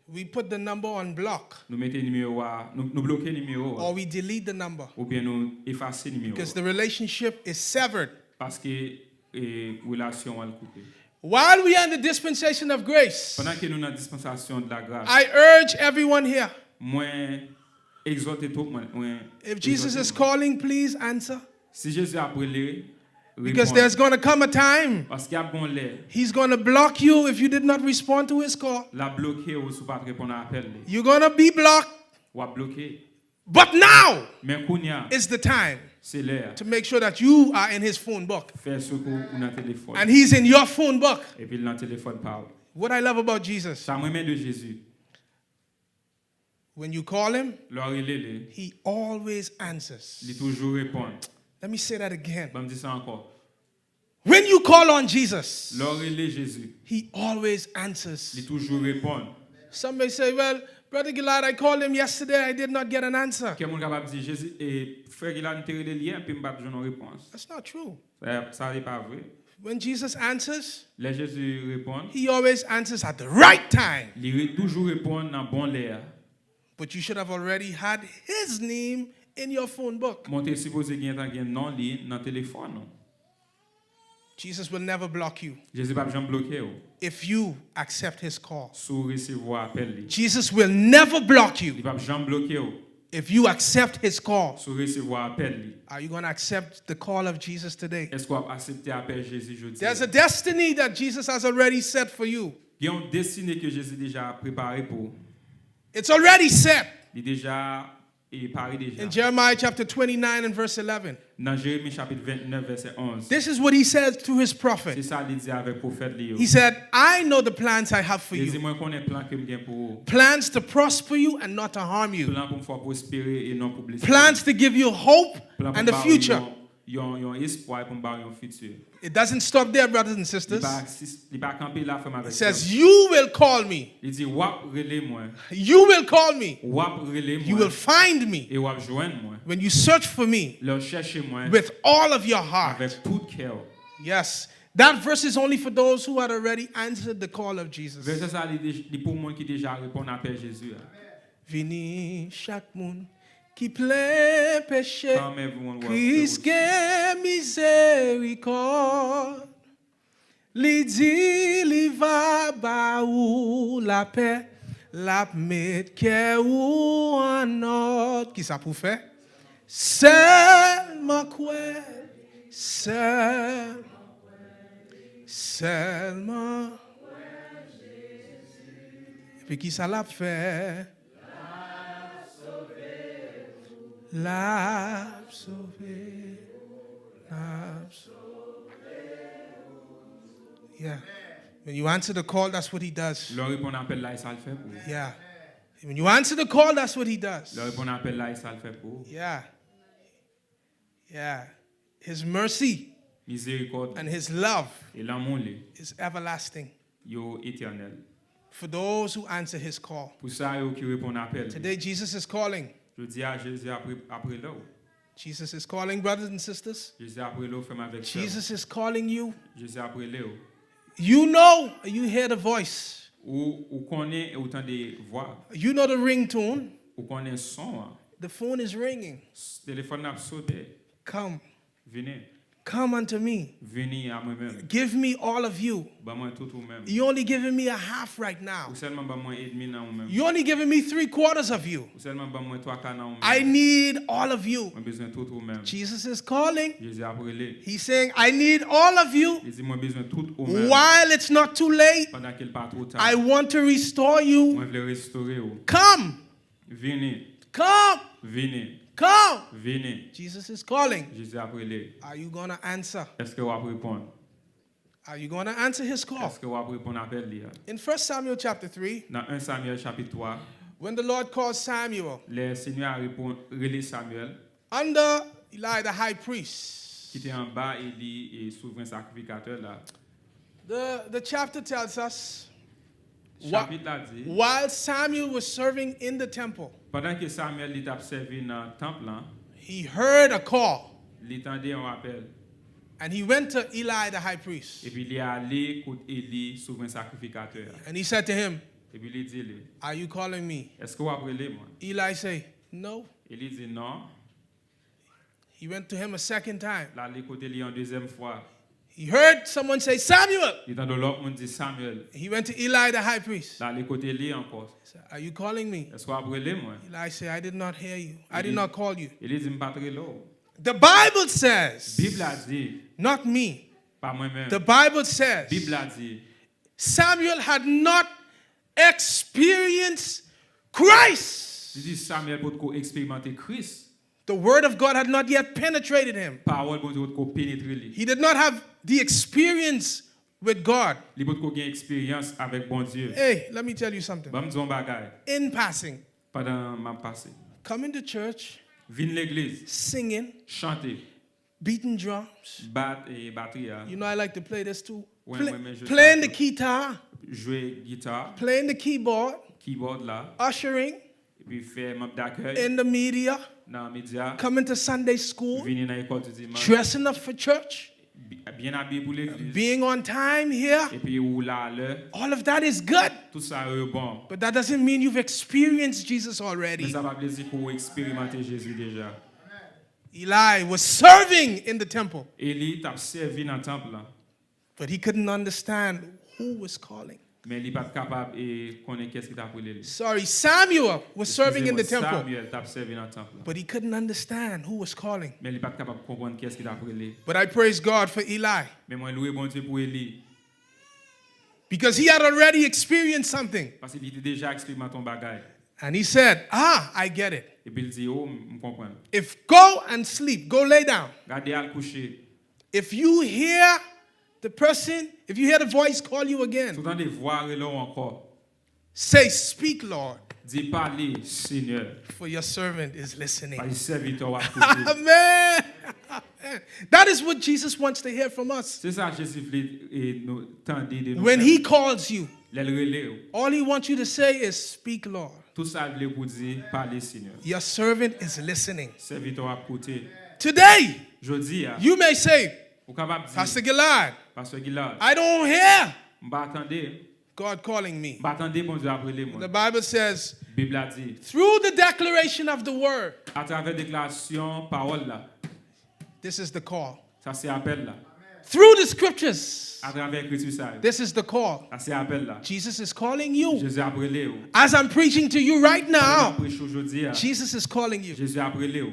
we put the number on block
nous mettons numéro nous bloquer numéro
or we delete the number
ou bien nous effacer numéro
because the relationship is severed.
parce que relation elle couper.
While we are in the dispensation of grace,
Pendant que nous dans dispensation de la grâce,
I urge everyone here,
moi exhorter tout le monde.
if Jesus is calling, please answer.
Si Jésus a brûlé,
Because there's going to come a time
parce qu'il y a bon l'air,
he's going to block you if you did not respond to his call.
la bloquer ou sous pas répondre à appel.
You're going to be blocked.
Ou a bloquer.
But now
Mais kounya,
is the time
c'est l'air.
to make sure that you are in his phone book
Faire ce qu'on a téléphone.
and he's in your phone book.
Et puis dans téléphone parle.
What I love about Jesus,
Ça me met de Jésus.
when you call him,
Leur il
he always answers.
toujours répond.
Let me say that again.
Bon me dit ça encore.
When you call on Jesus,
Leur il Jésus.
he always answers.
Il toujours répond.
Some may say, well, Brother Gillard, I called him yesterday. I did not get an answer.
Quelqu'un capable dire Jésus et frère il a une télé lien puis m'pas besoin de réponse.
That's not true.
Ça n'est pas vrai.
When Jesus answers,
Les Jésus répond.
he always answers at the right time.
Il toujours répond dans bon l'air.
But you should have already had his name in your phone book.
Monter supposé gagner non li dans téléphone.
Jesus will never block you
Jésus pas jamais bloqué ou.
if you accept his call.
Sous recevoir appel li.
Jesus will never block you
Il pas jamais bloqué ou.
if you accept his call.
Sous recevoir appel li.
Are you going to accept the call of Jesus today?
Est-ce qu'on a accepté appel Jésus aujourd'hui?
There's a destiny that Jesus has already set for you.
Il y a une destinée que Jésus déjà préparé pour.
It's already set.
Il déjà paré déjà.
In Jeremiah chapter 29 and verse 11.
Dans Jérémie chapitre 29 verset 11.
This is what he says to his
C'est
prophet.
ça il dit avec prophète Léo.
He said, I know the plans I have for
Il dit
you.
moi connais plan que m'gain pour vous.
Plans to prosper you and not to harm you.
Plan pour me faire prospérer et non pour blesser.
Plans to give you hope
Plan pour
and a
me
future.
yon espoir pour me dar yon futur.
It doesn't stop there, brothers and sisters.
Il pas camper là femme avec.
It says, you will call me.
Il dit wap relé moi.
You will call me.
Wap relé
You
moi.
will find me
Et wap joindre moi.
when you search for me
Leur chercher moi
with all of your heart.
avec tout cœur.
Yes. That verse is only for those who had already answered the call of Jesus.
Verset ça il pour monde qui déjà répond à appel Jésus.
Vini chaque monde qui plaît péché.
Come everyone
Christ que miséricorde. Li di li va ba ou la paix. La met que ou en ordre. Qui ça pour faire? Seulement kwen. Seulement. Et puis qui ça l'a fait? L'a sauvé. Yeah. When you answer the call, that's what he does.
Leur répond à appel là ça le fait pour.
Yeah. When you answer the call, that's what he does.
Leur répond à appel là ça le fait pour.
Yeah. Yeah. His mercy
Miséricorde
and his love
et l'amour
is everlasting
yo éternel.
for those who answer his call.
Pour ça yo qui répond à appel.
Today, Jesus is calling.
Je dis à Jésus après là.
Jesus is calling, brothers and sisters.
Jésus appelé ou frère avec sœur.
Jesus is calling you.
Jésus appelé ou.
You know, you hear the voice.
Ou connaît autant de voix.
You know the ringtone.
Ou connaît son.
The phone is ringing.
Téléphone a sauté.
Come.
Venez.
Come unto me.
Venez à moi-même.
Give me all of you.
Ba moi tout ou même.
You're only giving me a half right now.
Ou seulement ba moi et demi nan ou même.
You're only giving me 3/4 of you.
Ou seulement ba moi 3/4 nan ou même.
I need all of you.
Moi besoin tout ou même.
Jesus is calling.
Jésus appelé.
He's saying, I need all of you.
Il dit moi besoin tout ou même.
While it's not too late,
Pendant qu'il pas trop tard.
I want to restore you.
Moi veux restaurer ou.
Come.
Venez.
Come.
Venez.
Come.
Venez.
Jesus is calling.
Jésus appelé.
Are you going to answer?
Est-ce que vous allez répondre?
Are you going to answer his call?
Est-ce que vous allez répondre à l'appel là?
In 1 Samuel chapter 3,
Dans 1 Samuel chapitre 3,
when the Lord calls Samuel
le Seigneur a répondu Rele Samuel
under Eli the high priest,
qui était en bas Élie et souverain sacrificateur là.
the chapter tells us
Chapitre là dit
while Samuel was serving in the temple,
pendant que Samuel il t'a servi dans le temple là,
he heard a call
il entendait un appel
and he went to Eli the high priest
et puis il est allé contre Élie souverain sacrificateur.
and he said to him,
Et puis il dit
are you calling me?
est-ce que vous appelez moi?
Eli say, no.
Élie dit non.
He went to him a second time.
Là il côté lui en deuxième fois.
He heard someone say, Samuel.
Il entend l'autre monde dit Samuel.
He went to Eli the high priest.
Là il côté lui encore.
He said, are you calling me?
Est-ce que vous appelez moi?
Eli said, I did not hear you. I did not call you.
Élie dit pas très lourd.
The Bible says,
Bible a dit
not me.
pas moi-même.
The Bible says,
Bible a dit
Samuel had not experienced Christ.
il dit Samuel peut expérimenter Christ.
The word of God had not yet penetrated him.
Parole bon Dieu peut pénétrer lui.
He did not have the experience with God.
Il peut gagner expérience avec bon Dieu.
Hey, let me tell you something.
Ba me dire un bagay
In passing,
pendant ma passé.
coming to church,
Vin l'église,
singing,
chanter,
beating drums.
battre et batterie,
You know I like to play this too.
Ouais,
Play-
ouais, mais je
playing
sais
the guitar,
jouer guitare,
playing the keyboard,
keyboard là,
ushering
et puis faire membre d'accueil
in the media,
dans les médias,
coming to Sunday school,
venir dans l'école du dimanche,
dressing up for church,
bien habillé pour l'église,
being on time here.
et puis ou là à l'heure,
All of that is good,
tout ça est bon.
but that doesn't mean you've experienced Jesus
Mais
already.
ça va plaisir pour expérimenter Jésus déjà.
Eli was serving in the temple,
Élie t'a servi dans le temple là,
but he couldn't understand who was calling.
mais il n'est pas capable de connaître qu'est-ce qui t'a appelé lui.
Sorry, Samuel was serving in the temple,
Samuel t'a servi dans le temple là,
but he couldn't understand who was calling.
mais il n'est pas capable de comprendre qu'est-ce qui t'a appelé lui.
But I praise God for Eli
Mais moi louer bon Dieu pour Élie
because he had already experienced something.
parce qu'il était déjà expérimenté un bagage.
And he said, I get it.
Et puis il dit oh, je comprends.
If go and sleep, go lay down.
Gardez à le coucher.
If you hear the person, if you hear the voice call you again,
Tout en de voir là encore.
say, speak, Lord,
Dis parler Seigneur.
for your servant is listening.
Parce que serviteur va écouter.
Amen. That is what Jesus wants to hear from us.
C'est ça Jésus voulait et nous tendre de nous.
When he calls you,
Les relais.
all he wants you to say is, speak, Lord.
Tout ça il voulait pour dire parler Seigneur.
Your servant is listening.
Serviteur va écouter.
Today,
Je dis
you may say,
ou capable dire
Pastor Gillard,
Pasteur Gillard.
I don't hear
M'ba attendre.
God calling me.
M'ba attendre bon Dieu appeler moi.
The Bible says,
Bible a dit
through the declaration of the word,
à travers déclaration parole là.
this is the call.
Ça c'est appel là.
Through the scriptures,
À travers écriture ça.
this is the call.
Ça c'est appel là.
Jesus is calling you.
Jésus appelé ou.
As I'm preaching to you right now,
Prêche aujourd'hui.
Jesus is calling you.
Jésus appelé ou.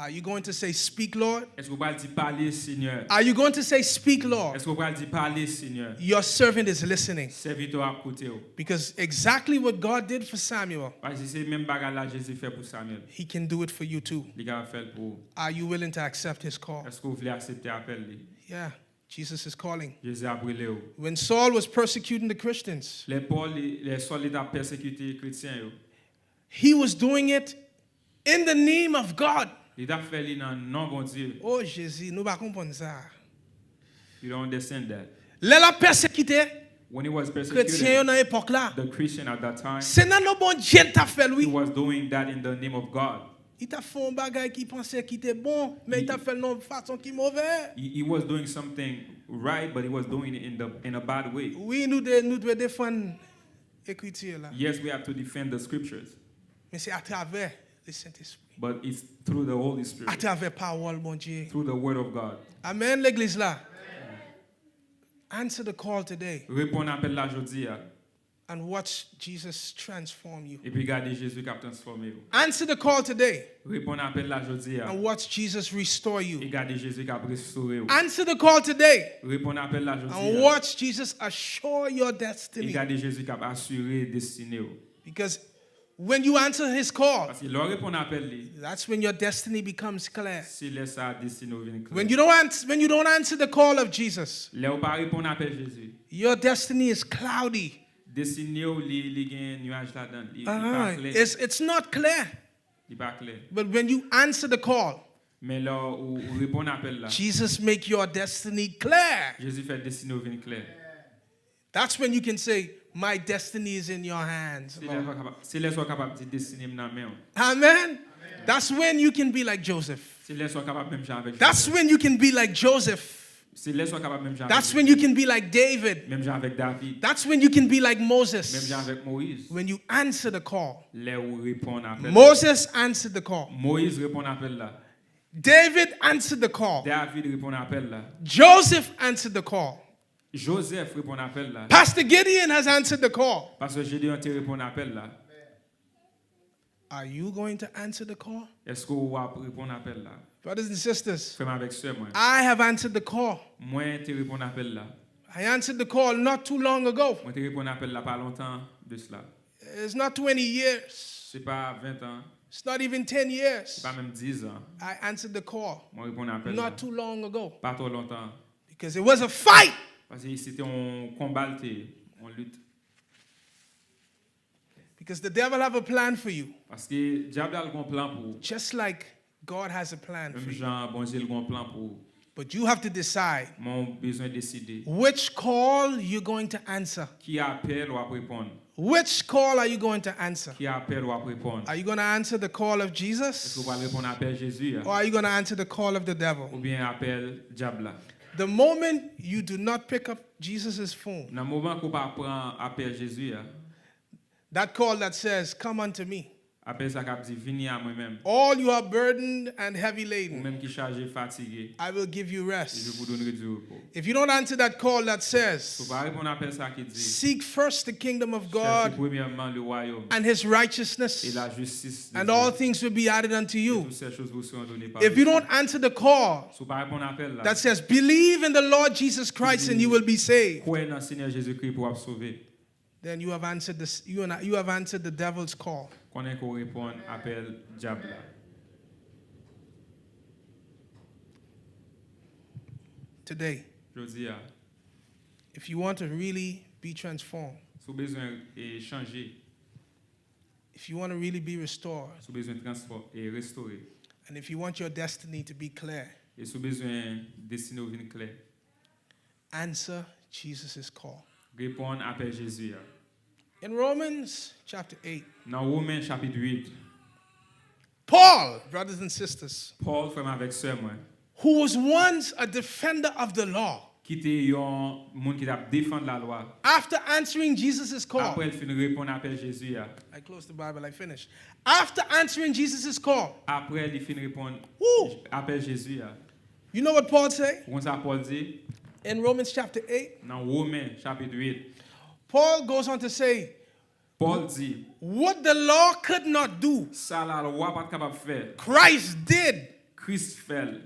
Are you going to say, speak, Lord?
Est-ce que vous allez dire parler Seigneur?
Are you going to say, speak, Lord?
Est-ce que vous allez dire parler Seigneur?
Your servant is listening.
Serviteur à côté ou.
Because exactly what God did for Samuel,
Parce que c'est même bagarre là Jésus fait pour Samuel.
he can do it for you too.
Il va faire pour vous.
Are you willing to accept his call?
Est-ce que vous voulez accepter l'appel lui?
Yeah, Jesus is calling.
Jésus appelé ou.
When Saul was persecuting the Christians,
Les Paul les soldats persécuté les chrétiens yo.
he was doing it in the name of God.
Il a fait lui dans nom bon Dieu.
Oh, Jésus, nous ne comprenons ça.
You don't understand that.
L'éla persécuté,
When he was
chrétien
persecuted,
dans l'époque là.
the Christian at that time,
C'est dans le bon Dieu t'a fait
he
lui.
was doing that in the name of God.
Il t'a fait un bagage qui pensait qu'il était bon, mais il t'a fait de façon qui est mauvaise.
He was doing something right, but he was doing it in a bad way.
Oui, nous devons défendre l'écriture là.
Yes, we have to defend the scriptures,
Mais c'est à travers le Saint-Esprit.
but it's through the Holy
À
Spirit,
travers parole, mon Dieu.
through the Word of God.
Amen, l'église là. Answer the call today
Répondre à l'appel là aujourd'hui,
and watch Jesus transform you.
et puis regardez Jésus qui a transformé vous.
Answer the call today
Répondre à l'appel là aujourd'hui,
and watch Jesus restore
et
you.
regardez Jésus qui a restauré vous.
Answer the call today
Répondre à l'appel là
and
aujourd'hui,
watch Jesus assure your
et
destiny.
regardez Jésus qui a assuré destinée vous.
Because when you answer his call,
Parce que leur répondre à l'appel,
that's when your destiny becomes clear.
c'est laisse ça destinée vous venir clair.
When you don't answer the call of Jesus,
Là où pas répondre à l'appel Jésus,
your destiny is cloudy.
destinée vous li gen nuage là-dedans, il pas clair.
It's not clear.
Il pas clair.
But when you answer the call,
Mais là où répondre à l'appel là,
Jesus make your destiny clear.
Jésus fait destinée vous venir clair.
That's when you can say, my destiny is in your hands. Lord."
Si les soit capable de dessiner dans main.
Amen. That's when you can be like Joseph.
Si les soit capable même genre avec
That's when you can be like Joseph.
Si les soit capable même genre
That's when you can be like David.
même genre avec David,
That's when you can be like
même
Moses.
genre avec Moïse.
When you answer the call.
Les où répondre à l'appel.
Moses answered the call.
Moïse répond à l'appel là.
David answered the call.
David répond à l'appel là.
Joseph answered the call.
Joseph répond à l'appel là.
Pastor Gideon has answered the call.
Parce que Gédéon te répond à l'appel là.
Are you going to answer the call?
Est-ce que vous va répondre à l'appel là?
Brothers and sisters,
Frère avec sœur moi.
I have answered the call.
Moi te répond à l'appel là.
I answered the call not too long ago.
Moi te répond à l'appel là pas longtemps de cela.
It's not 20 years.
C'est pas 20 ans,
It's not even 10 years.
c'est pas même 10 ans.
I answered the call
Moi répond à l'appel là.
not too long ago
Pas trop longtemps.
because it was a fight.
Parce que c'était un combat, on lutte.
Because the devil have a plan for you,
Parce que diable a un plan pour vous.
just like God has a plan for
Même
you.
Jean, bon Dieu, a un plan pour vous.
But you have to decide
Mon besoin de décider.
which call you're going to answer.
Qui appelle ou à répondre?
Which call are you going to answer?
Qui appelle ou à répondre?
Are you going to answer the call of
Est-ce que
Jesus?
vous allez répondre à l'appel Jésus?
Or are you going to answer the call of the devil?
Ou bien appel diable là?
The moment you do not pick up Jesus' phone,
Dans le moment qu'on pas prend appel Jésus,
that call that says, "Come unto me,
appel ça qui dit venez à moi-même.
all you are burdened and heavy
Ou
laden,
même qui chargé, fatigué,
I will give you
et je
rest."
vous donnerai du repos.
If you don't answer that call that
Vous
says,
pas répondre à l'appel ça qui dit
"Seek first the kingdom of
cherchez
God
premièrement le royaume
and his
et
righteousness,
la justice de
and
Dieu.
all things will be added unto
Et
you."
toutes ces choses vous seront données par
If you
Dieu.
don't answer the call
Si vous pas répondre à l'appel là,
that says, "Believe in the Lord Jesus Christ and you will be saved,"
croyez dans le Seigneur Jésus-Christ pour vous sauver.
then you have answered this. You have answered the devil's call.
Qu'on ait qu'on réponde à l'appel diable là.
Today,
Je dis,
if you want to really be transformed,
si vous avez besoin de changer,
if you want to really be restored,
si vous avez besoin de transformer et restaurer,
and if you want your destiny to be clear,
et si vous avez besoin de dessiner au vin clair,
answer Jesus' call.
répondre à l'appel Jésus.
In Romans chapter 8,
Dans Romains chapitre 8,
Paul, brothers and sisters,
Paul frère avec sœur moi,
who was once a defender of the law,
qui était un monde qui t'a défendre la loi.
after answering Jesus' call,
Après il finit répondre à l'appel Jésus.
I close the Bible, I finish. After answering Jesus' call,
Après il finit répondre
Woo!
à l'appel Jésus.
you know what Paul say?
Comme ça Paul dit
In Romans chapter 8,
dans Romains chapitre 8,
Paul goes on to say,
Paul dit
what the law could not do,
ça la loi pas capable de faire.
Christ did.
Christ fait.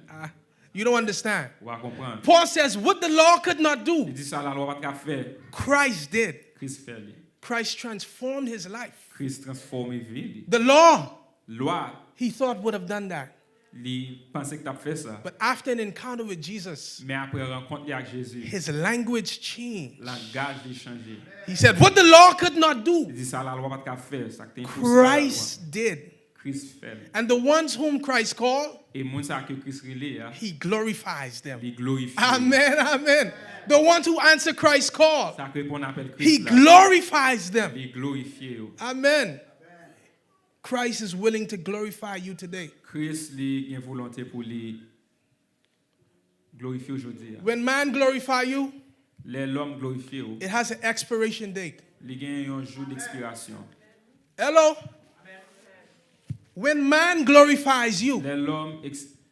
You don't understand.
On va comprendre.
Paul says, what the law could not do,
Il dit ça la loi pas capable de faire.
Christ did.
Christ fait.
Christ transformed his life.
Christ transforme vie.
The law,
Loi,
he thought would have done that.
il pensait que tu as fait ça.
But after an encounter with Jesus,
Mais après rencontre avec Jésus,
his language changed.
langage a changé.
He said, what the law could not do,
Il dit ça la loi pas capable de faire. Ça que
Christ did.
Christ fait.
And the ones whom Christ called,
Et moun ça que Christ relé,
he glorifies them.
il glorifie.
Amen, amen. The ones who answer Christ's call,
Ça que répond à l'appel
he
Christ là,
glorifies them.
il glorifie.
Amen. Christ is willing to glorify you today.
Christ li gen volonté pour li glorifier aujourd'hui.
When man glorify you,
L'homme glorifié ou,
it has an expiration date.
li gen un jour d'expiration.
Hello? When man glorifies you,
L'homme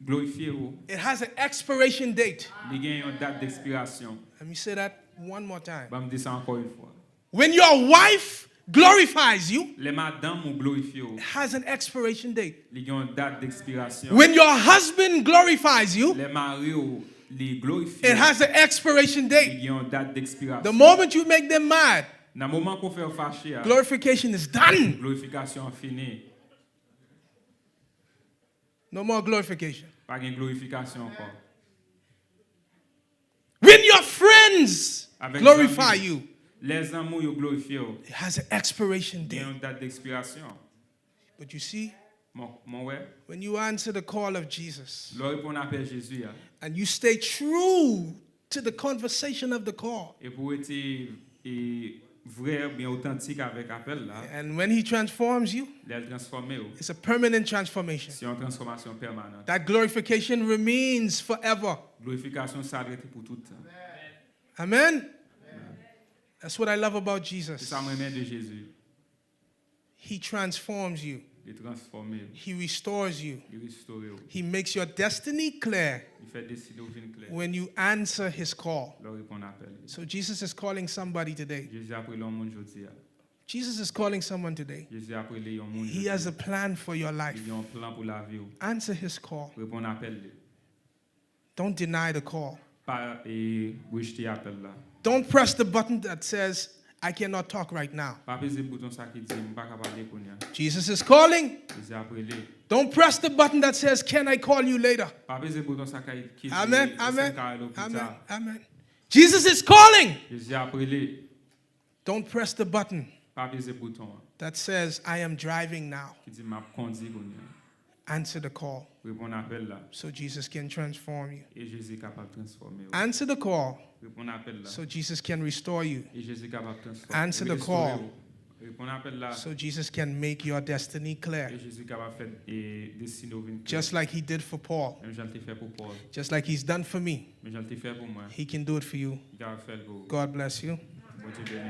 glorifié ou,
it has an expiration date.
li gen une date d'expiration.
Let me say that one more time.
Ba me dire ça encore une fois.
When your wife glorifies you,
Les madames ou glorifié ou,
it has an expiration date.
li gen une date d'expiration.
When your husband glorifies you,
Les maris ou li glorifié,
it has an expiration
li
date.
gen une date d'expiration.
The moment you make them mad,
Dans le moment qu'on fait fâcher,
glorification is done.
glorification finie.
No more glorification.
Pas de glorification encore.
When your friends
Avec
glorify
amis,
you,
les amours yo glorifié ou,
it has an expiration
il y a
date.
une date d'expiration.
But you see,
Mon ouais,
when you answer the call of Jesus
leur répond appel Jésus
and you stay true to the conversation of the call,
et pour être vrai bien authentique avec appel là,
and when he transforms you,
les transformer ou,
it's a permanent transformation.
c'est une transformation permanente.
That glorification remains forever.
Glorification ça doit être pour tout le temps.
Amen? That's what I love about
C'est
Jesus.
ça moi de Jésus.
He transforms you.
Il transforme,
He restores you.
il restaure,
He makes your destiny clear
il fait décider au vin clair.
when you answer his call.
Leur répond appel.
So Jesus is calling somebody today.
Jésus appelle le monde aujourd'hui.
Jesus is calling someone today.
Jésus appelle le monde.
He has a plan for your life.
Il a un plan pour la vie.
Answer his call.
Répond appel.
Don't deny the call.
Pas et rejeter appel là.
Don't press the button that says, I cannot talk right now.
Pas peser bouton ça qui dit pas capable konya.
Jesus is calling.
Jésus appelle.
Don't press the button that says, can I call you later?
Pas peser bouton ça qui dit
Amen, amen, amen, amen. Jesus is calling.
Jésus appelle.
Don't press the button
Pas peser bouton
that says, I am driving now.
qui dit m'a conduit konya.
Answer the call
Répond appel là.
so Jesus can transform you.
Et Jésus est capable de transformer.
Answer the call
Répond appel là.
so Jesus can restore you.
Et Jésus est capable de transformer.
Answer the call
Répond appel là.
so Jesus can make your destiny clear.
Et Jésus est capable de faire et décider au vin clair.
Just like he did for Paul,
Même j'en t'ai fait pour Paul.
just like he's done for me,
Mais j'en t'ai fait pour moi.
he can do it for you.
Il a fait pour
God bless you.
Bon Dieu béni.